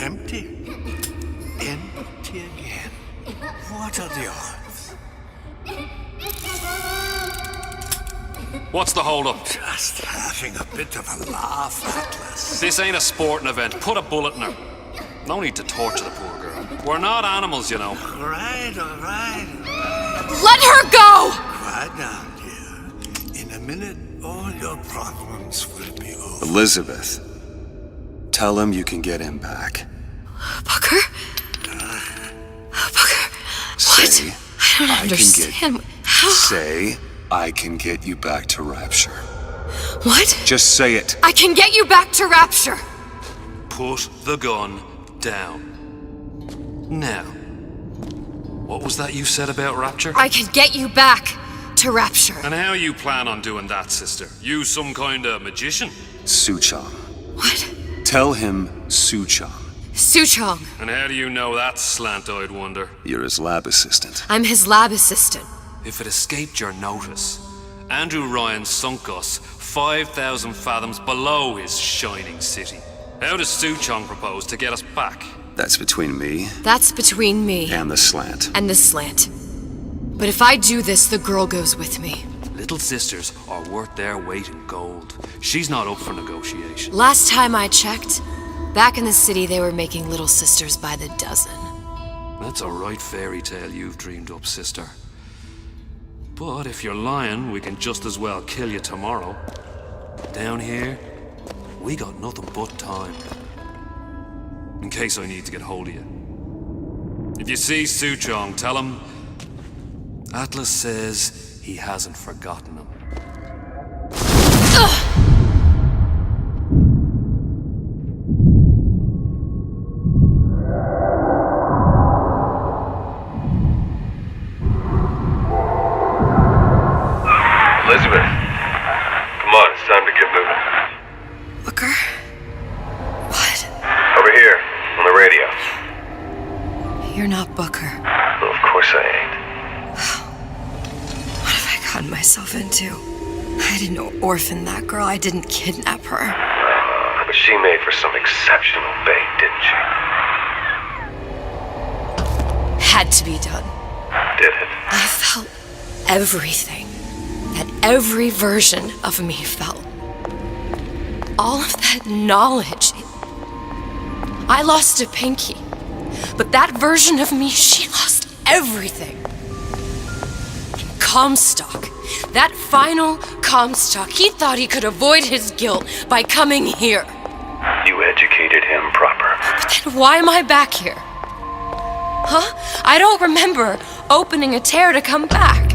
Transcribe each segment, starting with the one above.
Empty. Empty again. What are the odds? What's the hold-up? Just having a bit of a laugh, Atlas. This ain't a sporting event. Put a bullet in her. No need to torture the poor girl. We're not animals, you know. All right. Let her go! Quiet down, dear. In a minute, all your problems will be over. Elizabeth, tell him you can get him back. Booker? Booker? What? Say, I don't understand. How? Say, I can get you back to Rapture. What? Just say it. I can get you back to Rapture! Put the gun down. Now, what was that you said about Rapture? I can get you back to Rapture. And how you plan on doing that, sister? You some kind of magician? Suchong. What? Tell him Suchong. Suchong. And how do you know that, slant-eyed wonder? You're his lab assistant. I'm his lab assistant. If it escaped your notice, Andrew Ryan sunk us 5,000 fathoms below his shining city. How does Suchong propose to get us back? That's between me That's between me and the slant. and the slant. But if I do this, the girl goes with me. Little sisters are worth their weight in gold. She's not up for negotiation. Last time I checked, back in the city they were making little sisters by the dozen. That's a right fairy tale you've dreamed up, sister. But if you're lying, we can just as well kill you tomorrow. Down here, we got nothing but time. In case I need to get hold of you. If you see Suchong, tell him Atlas says he hasn't forgotten him. Elizabeth, come on, it's time to get moving. Booker? What? Over here, on the radio. You're not Booker. Well, of course I ain't. What have I gotten myself into? I didn't orphan that girl. I didn't kidnap her. But she made for some exceptional bait, didn't she? Had to be done. Did it? I felt everything that every version of me felt. All of that knowledge. I lost a pinky, but that version of me, she lost everything. Comstock, that final Comstock, he thought he could avoid his guilt by coming here. You educated him proper. But then why am I back here? Huh? I don't remember opening a tear to come back.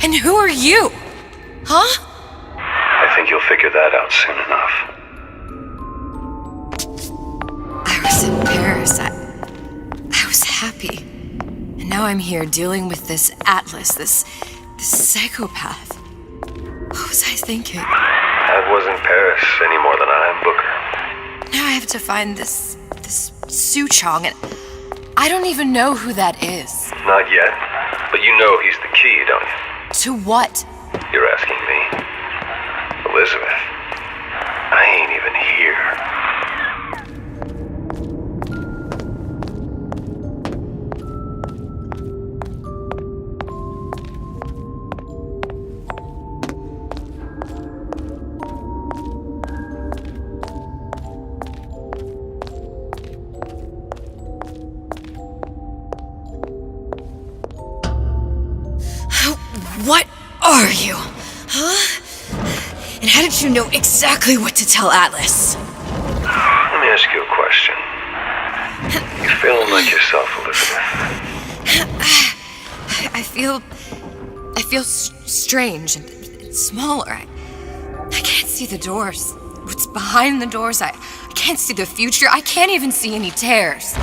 And who are you? Huh? I think you'll figure that out soon enough. I was in Paris. I was happy. And now I'm here dealing with this Atlas, this psychopath. What was I thinking? That wasn't Paris any more than I am Booker. Now I have to find this Suchong, and I don't even know who that is. Not yet, but you know he's the key, don't you? To what? You're asking me. Elizabeth, I ain't even here. What are you? Huh? And how did you know exactly what to tell Atlas? Let me ask you a question. You feeling like yourself, Elizabeth? I feel strange and smaller. I can't see the doors. What's behind the doors? I can't see the future. I can't even see any tears.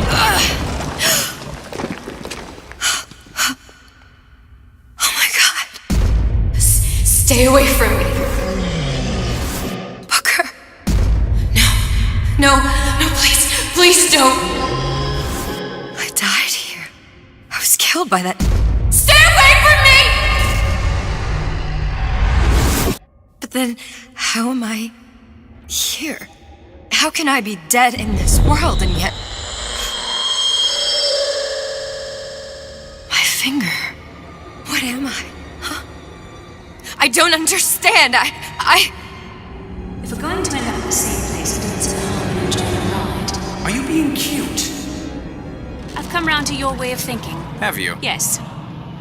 Stay away from me. Booker. No, please don't. I died here. I was killed by that. Stay away from me! But then, how am I here? How can I be dead in this world and yet... My finger. What am I? Huh? I don't understand. If we're going to end up in the same place, it needs an harm and enjoy the ride. Are you being cute? I've come round to your way of thinking. Have you? Yes.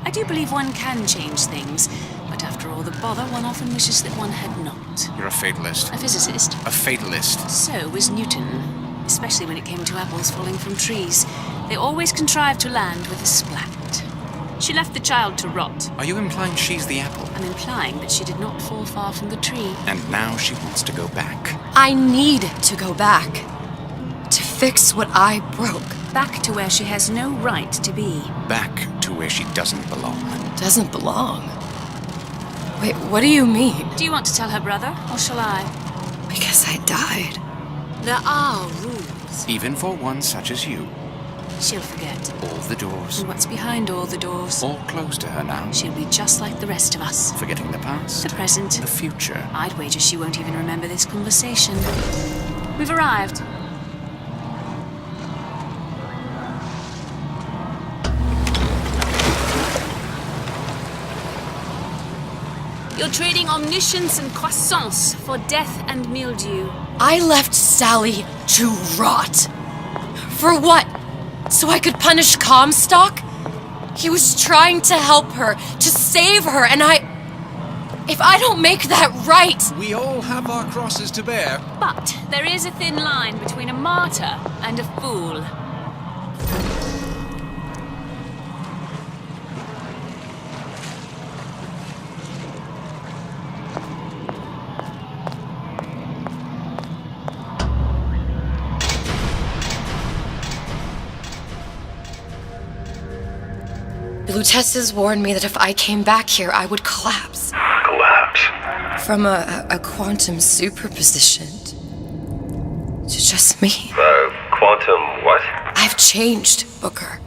I do believe one can change things, but after all the bother, one often wishes that one had not. You're a fatalist. A physicist. A fatalist. So was Newton, especially when it came to apples falling from trees. They always contrived to land with a splat. She left the child to rot. Are you implying she's the apple? I'm implying that she did not fall far from the tree. And now she wants to go back. I need to go back. To fix what I broke. Back to where she has no right to be. Back to where she doesn't belong. Doesn't belong. Wait, what do you mean? Do you want to tell her brother, or shall I? Because I died. There are rules. Even for one such as you. She'll forget. All the doors. And what's behind all the doors? All closed to her now. She'll be just like the rest of us. Forgetting the past. The present. The future. I'd wager she won't even remember this conversation. We've arrived. You're trading omniscience and croissance for death and mildew. I left Sally to rot. For what? So I could punish Comstock? He was trying to help her, to save her, and if I don't make that right... We all have our crosses to bear. But there is a thin line between a martyr and a fool. Lutesses warned me that if I came back here, I would collapse. Collapse? From a quantum superposition to just me. Quantum what? I've changed, Booker.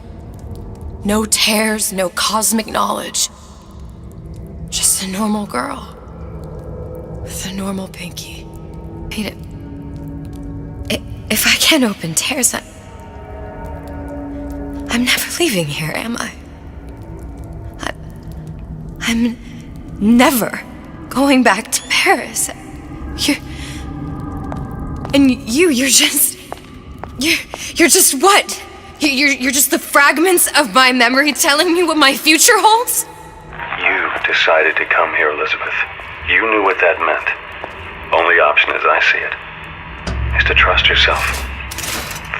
No tears, no cosmic knowledge. Just a normal girl. With a normal pinky. If I can't open tears, I'm never leaving here, am I? I'm never going back to Paris. You're just what? You're just the fragments of my memory telling me what my future holds? You decided to come here, Elizabeth. You knew what that meant. Only option, as I see it, is to trust yourself.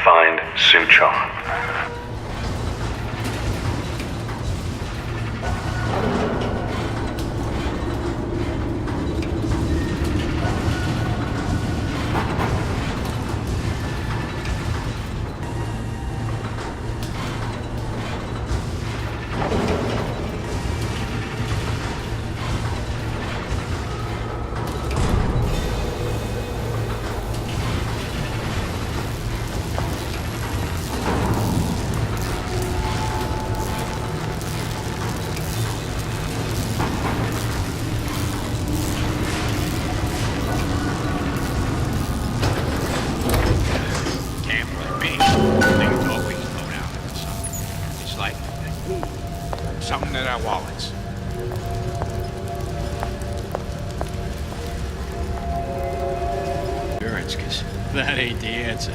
Find Sue Chong. Something in our wallets. Because that ain't the answer.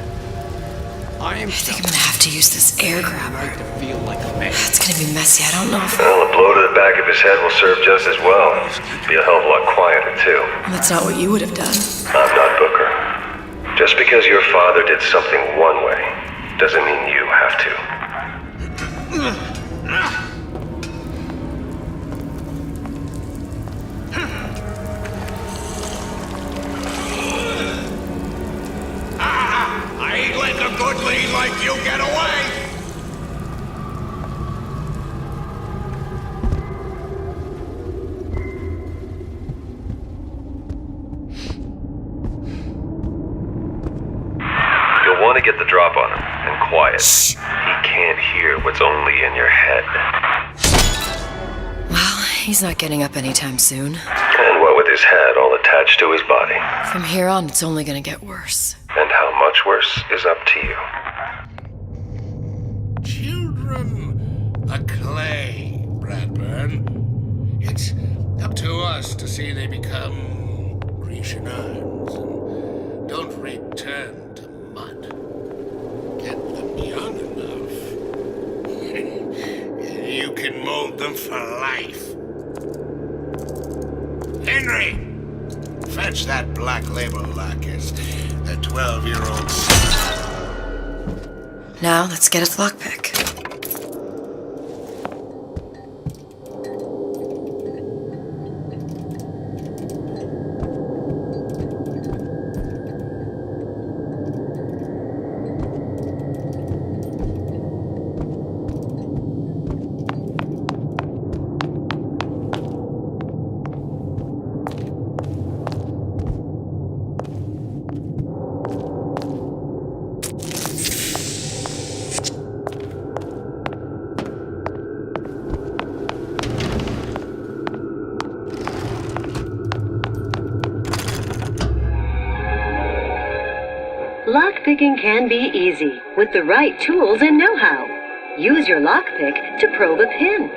I think I'm gonna have to use this air grabber. Right to feel like a man. It's gonna be messy. I don't know if... Well, a blow to the back of his head will serve just as well. Be a hell of a lot quieter, too. That's not what you would have done. I'm not Booker. Just because your father did something one way, doesn't mean you have to. I ain't letting a good lead like you get away! You'll want to get the drop on him, and quiet. Shh. He can't hear what's only in your head. Well, he's not getting up anytime soon. And what with his head all attached to his body. From here on, it's only gonna get worse. And how How much worse is up to you. Children are clay, Bradburn. It's up to us to see they become Grecian urns and don't return to mud. Get them young enough. You can mold them for life. Henry! Fetch that black label lacquers. The 12-year-old son. Now, let's get its lockpick. Lockpicking can be easy with the right tools and know-how. Use your lockpick to probe a pin.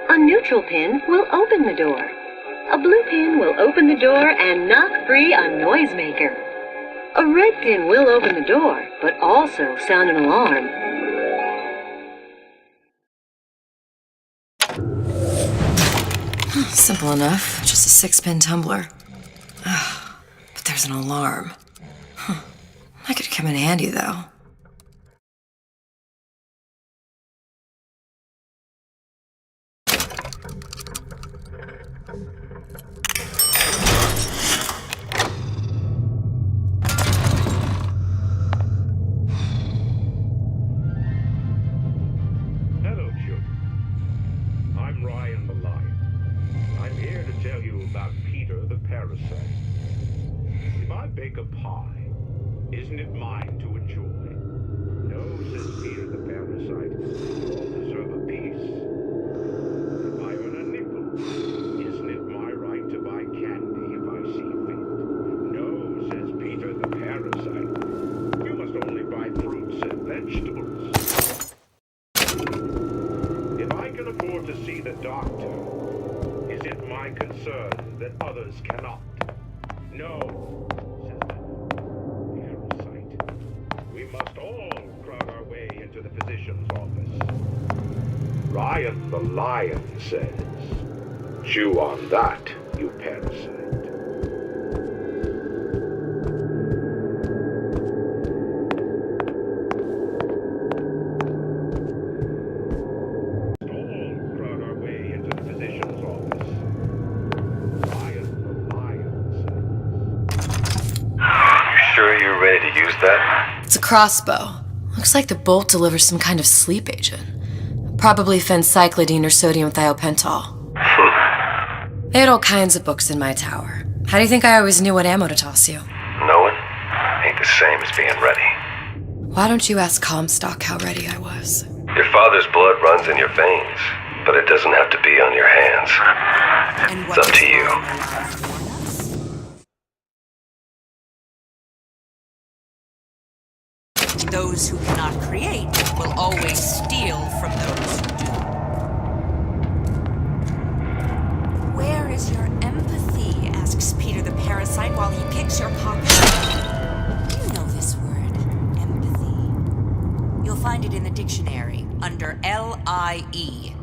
A neutral pin will open the door. A blue pin will open the door and knock free a noisemaker. A red pin will open the door, but also sound an alarm. Simple enough. Just a 6-pin tumbler. But there's an alarm. That could come in handy, though. Hello, children. I'm Ryan the Lion. I'm here to tell you about Peter the Parasite. If I bake a pie, isn't it mine to enjoy? No, says Peter the Parasite. You all deserve a piece. If I earn a nickel, isn't it my right to buy candy if I see fit? No, says Peter the Parasite. You must only buy fruits and vegetables. If I can afford to see the doctor, is it my concern that others cannot? No, says the Parasite. We must all crowd our way into the physician's office. Ryan the Lion says, chew on that, you parasite. All crowd our way into the physician's office. Ryan the Lion says. You sure you're ready to use that? It's a crossbow. Looks like the bolt delivers some kind of sleep agent. Probably phencyclidine or sodium thiopental. They had all kinds of books in my tower. How do you think I always knew what ammo to toss you? Knowing ain't the same as being ready. Why don't you ask Comstock how ready I was? Your father's blood runs in your veins, but it doesn't have to be on your hands. It's up to you. Those who cannot create will always steal from those who do. Where is your empathy? Asks Peter the Parasite while he picks your pocket. You know this word, empathy. You'll find it in the dictionary under L-I-E.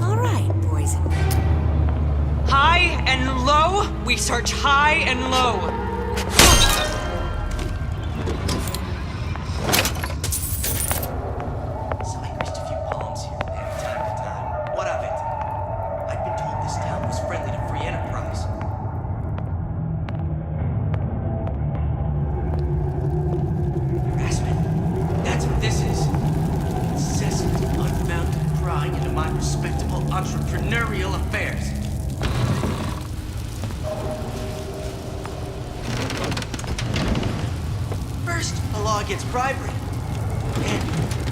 All right, boys and men. High and low, we search high and low. Entrepreneurial affairs. First, a law against bribery. Then,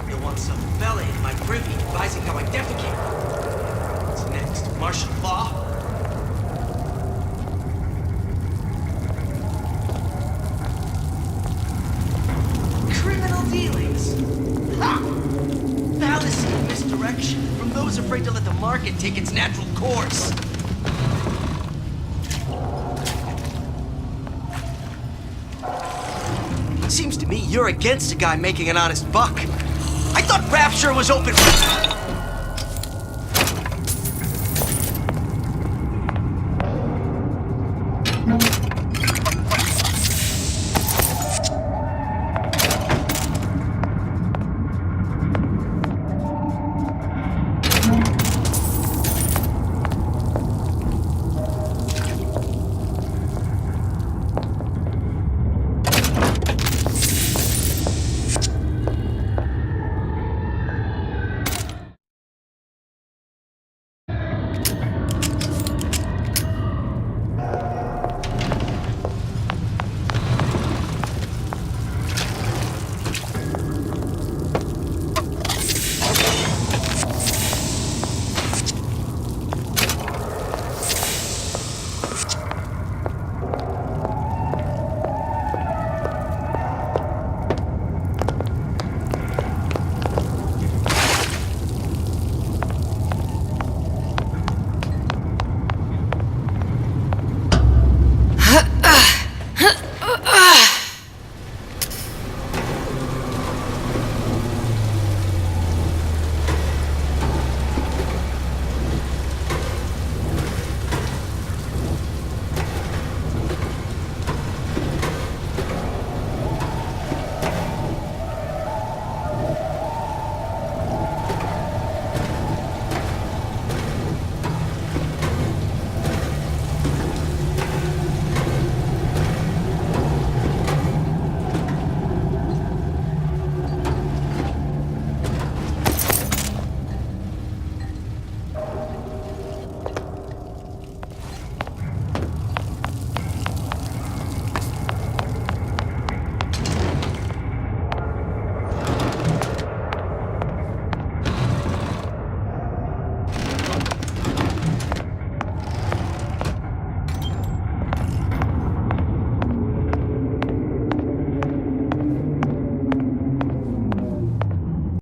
you'll want some fella in my privy advising how I defecate. What's next? Martial law? afraid to let the market take its natural course. It seems to me you're against a guy making an honest buck. I thought Rapture was open.